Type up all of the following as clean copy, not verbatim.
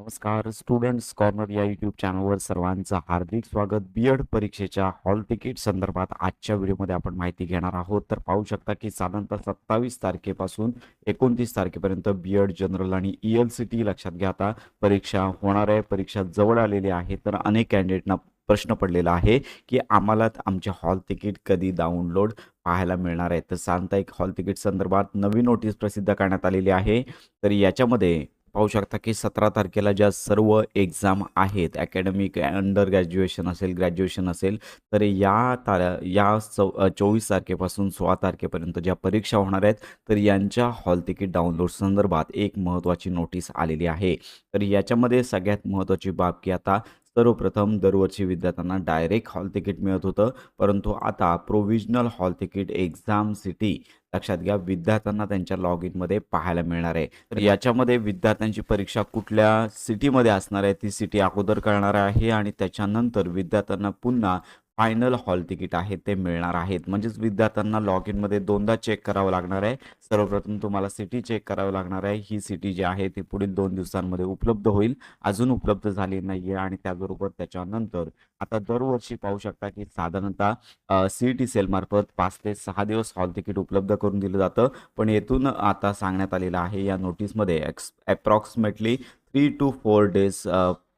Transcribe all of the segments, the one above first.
नमस्कार students corner या YouTube चॅनलवर सर्वांचं हार्दिक स्वागत. बीएड परीक्षेच्या हॉल तिकीट संदर्भात आजच्या व्हिडिओमध्ये आपण माहिती घेणार आहोत. तर पाहू शकता की साधारणतः 27 तारखेपासून 29 तारखेपर्यंत बीएड जनरल आणि ELCT लक्षात घ्या. आता परीक्षा होणार आहे, परीक्षा जवळ आलेली आहे. तर अनेक कॅन्डिडेटना प्रश्न पडलेला आहे की आम्हाला आमचे हॉल तिकीट कधी डाउनलोड पाहायला मिळणार आहे. तर साधारणतः एक हॉल तिकीट संदर्भात नवी नोटीस प्रसिद्ध करण्यात आलेली आहे. तर याच्यामध्ये पाहू शकता की 17 तारखेला ज्या सर्व एक्झाम आहेत, अकॅडमिक अंडर ग्रॅज्युएशन असेल, ग्रॅज्युएशन असेल, तर या 24 तारखेपासून 16 तारखेपर्यंत ज्या परीक्षा होणार आहेत, तर यांच्या हॉल तिकीट डाउनलोड संदर्भात एक महत्त्वाची नोटीस आलेली आहे. तर याच्यामध्ये सगळ्यात महत्त्वाची बाब की आता सर्वप्रथम दरवर्षी विद्यार्थ्यांना डायरेक्ट हॉल तिकीट मिळत होतं, परंतु आता provisional hall ticket exam city लक्षात घ्या विद्यार्थ्यांना त्यांच्या लॉग इनमध्ये पाहायला मिळणार आहे. तर याच्यामध्ये विद्यार्थ्यांची परीक्षा कुठल्या सिटीमध्ये असणार आहे ती सिटी अगोदर कळणार आहे आणि त्याच्यानंतर विद्यार्थ्यांना पुन्हा फायनल हॉल तिकीट आहे ते मिळणार आहेत. म्हणजेच विद्यार्थ्यांना लॉग इनमध्ये दोनदा चेक करावं लागणार आहे. सर्वप्रथम तुम्हाला सिटी चेक करावं लागणार आहे. ही सिटी जी आहे ती पुढील 2 दिवसांमध्ये उपलब्ध होईल, अजून उपलब्ध झाली नाही आहे. आणि त्याचबरोबर त्याच्यानंतर आता दरवर्षी पाहू शकता की साधारणतः CET सेलमार्फत 5 ते 6 दिवस हॉल तिकीट उपलब्ध करून दिलं जातं. पण येथून आता सांगण्यात आलेलं आहे या नोटीसमध्ये approximately 3 to 4 days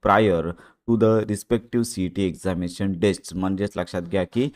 prior to the respective CET examination dates. म्हणजेच लक्षात घ्या की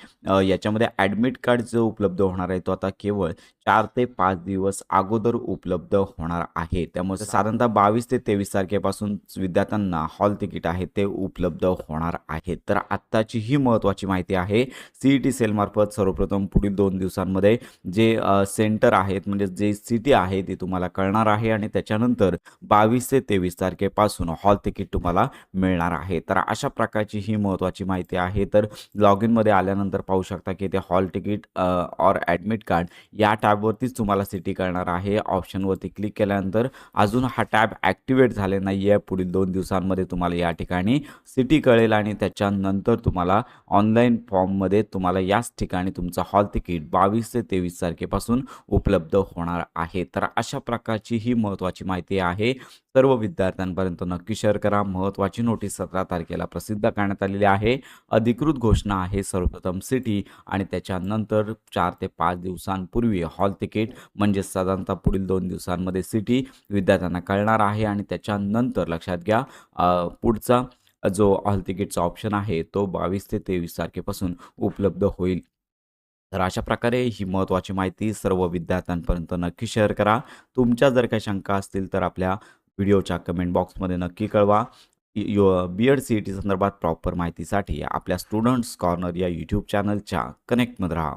याच्यामध्ये ॲडमिट कार्ड जो उपलब्ध होणार आहे तो आता केवळ 4 ते 5 दिवस अगोदर उपलब्ध होणार आहे. त्यामुळे साधारणतः 22 ते 23 तारखेपासून विद्यार्थ्यांना हॉल तिकीट आहे ते उपलब्ध होणार आहेत. तर आत्ताची ही महत्त्वाची माहिती आहे. CET सेलमार्फत सर्वप्रथम पुढील 2 दिवसांमध्ये जे सेंटर आहेत, म्हणजे जे सिटी आहे ती तुम्हाला कळणार आहे आणि त्याच्यानंतर 22 ते 23 तारखेपासून हॉल तिकीट तुम्हाला मिळणार आहे. तर अशा प्रकारची ही महत्त्वाची माहिती आहे. तर लॉग इनमध्ये आल्यानंतर पाहू शकता की ते hall ticket or admit card या टॅबवरतीच तुम्हाला सिटी कळणार आहे. ऑप्शनवरती क्लिक केल्यानंतर अजून हा टॅब ॲक्टिवेट झाले नाही आहे. पुढील 2 दिवसांमध्ये तुम्हाला या ठिकाणी सिटी कळेल आणि त्याच्यानंतर तुम्हाला ऑनलाईन फॉर्ममध्ये तुम्हाला याच ठिकाणी तुमचं हॉल तिकीट 22 ते 23 तारखेपासून उपलब्ध होणार आहे. तर अशा प्रकारची ही महत्त्वाची माहिती आहे. सर्व विद्यार्थ्यांपर्यंत नक्की शेअर करा. महत्त्वाची नोटीस 17 तारखेला प्रसिद्ध करण्यात आलेली आहे. अधिकृत घोषणा आहे सर्वप्रथम सिटी आणि त्याच्यानंतर 4 ते 5 दिवसांपूर्वी हॉल तिकीट, म्हणजे साधारणतः पुढील 2 दिवसांमध्ये सिटी विद्यार्थ्यांना कळणार आहे आणि त्याच्यानंतर लक्षात घ्या पुढचा जो हॉल तिकीटचा ऑप्शन आहे तो 22 ते 23 तारखेपासून उपलब्ध होईल. तर अशा प्रकारे ही महत्त्वाची माहिती सर्व विद्यार्थ्यांपर्यंत नक्की शेअर करा. तुमच्या जर काही शंका असतील तर आपल्या व्हिडिओच्या कमेंट बॉक्समध्ये नक्की कळवा. बीएड CET संदर्भात प्रॉपर माहितीसाठी आपल्या स्टुडंट्स कॉर्नर या यूट्यूब चॅनलच्या कनेक्टमध्ये राहा.